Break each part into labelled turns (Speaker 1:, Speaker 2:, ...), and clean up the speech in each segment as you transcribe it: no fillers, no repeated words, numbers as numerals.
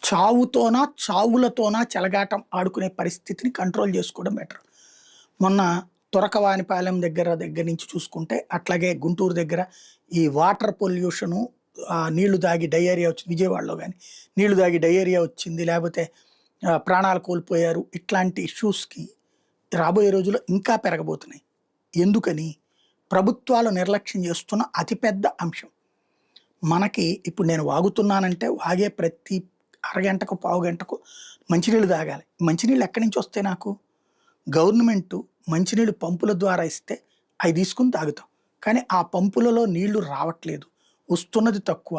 Speaker 1: చావుతోనా, చావులతోనా చెలగాటం ఆడుకునే పరిస్థితిని కంట్రోల్ చేసుకోవడం బెటర్. మొన్న తురకవానిపాలెం దగ్గర నుంచి చూసుకుంటే, అట్లాగే గుంటూరు దగ్గర ఈ వాటర్ పొల్యూషను నీళ్లు తాగి డయేరియా వచ్చింది. విజయవాడలో గాని నీళ్లు తాగి డయేరియా వచ్చింది. లేపోతే ప్రాణాలు కోల్పోయారు. ఇట్లాంటి ఇష్యూస్‌కి రాబోయే రోజుల్లో ఇంకా పెరగబోతున్నాయి. ఎందుకని? ప్రభుత్వాలు నిర్లక్ష్యం చేస్తున్న అతిపెద్ద అంశం. మనకి ఇప్పుడు నేను వాగుతున్నానంటే వాగే ప్రతి అరగంటకు, పావుగంటకు మంచినీళ్ళు తాగాలి. మంచినీళ్ళు ఎక్కడి నుంచి వస్తాయి నాకు? గవర్నమెంటు మంచినీళ్ళు పంపుల ద్వారా ఇస్తే అవి తీసుకొని తాగుతాం. కానీ ఆ పంపులలో నీళ్లు రావట్లేదు. వస్తున్నది తక్కువ.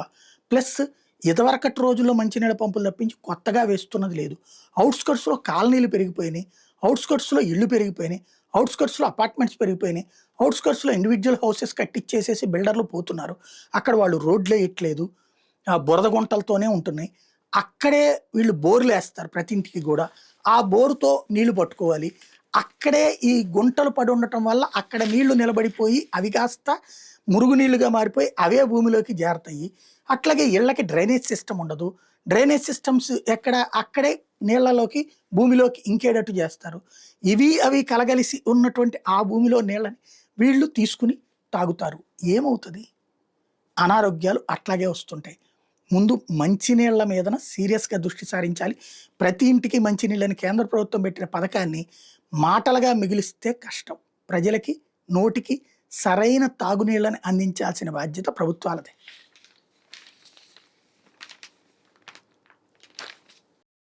Speaker 1: ప్లస్ ఇదివరకటి రోజుల్లో మంచినీళ్ళ పంపులు తప్పించి కొత్తగా వేస్తున్నది లేదు. ఔట్‌స్కర్ట్స్‌లో కాలనీలు పెరిగిపోయినాయి. ఔట్‌స్కర్ట్స్‌లో ఇళ్ళు పెరిగిపోయినాయి. ఔట్‌స్కర్ట్స్‌లో అపార్ట్మెంట్స్ పెరిగిపోయినాయి. ఔట్‌స్కర్ట్స్‌లో ఇండివిడ్యువల్ హౌసెస్ కట్టిచ్చేసేసి బిల్డర్లు పోతున్నారు. అక్కడ వాళ్ళు రోడ్లేయట్లేదు. బురద గుంటలతోనే ఉంటున్నాయి. అక్కడే వీళ్ళు బోర్‌లేస్తారు ప్రతి ఇంటికి గూడా. ఆ బోరుతో నీళ్లు పట్టుకోవాలి. అక్కడే ఈ గుంటలు పడి ఉండటం వల్ల అక్కడ నీళ్లు నిలబడిపోయి అవి కాస్త మురుగునీళ్లుగా మారిపోయి అవే భూమిలోకి చేరతాయి. అట్లాగే ఇళ్ళకి డ్రైనేజ్ సిస్టమ్ ఉండదు. డ్రైనేజ్ సిస్టమ్స్ ఎక్కడ? అక్కడే నీళ్లలోకి భూమిలోకి ఇంకేటట్టు చేస్తారు. అవి కలగలిసి ఉన్నటువంటి ఆ భూమిలో నీళ్ళని వీళ్ళు తీసుకుని తాగుతారు. ఏమవుతది? అనారోగ్యాలు అట్లాగే వస్తుంటాయి. ముందు మంచినీళ్ల మీదన సీరియస్‌గా దృష్టి సారించాలి. ప్రతి ఇంటికి మంచినీళ్ళని కేంద్ర ప్రభుత్వం పెట్టిన పథకాన్ని మాటలుగా మిగిలిస్తే కష్టం. ప్రజలకి నోటికి సరైన తాగునీళ్ళని అందించాల్సిన బాధ్యత ప్రభుత్వాలదే.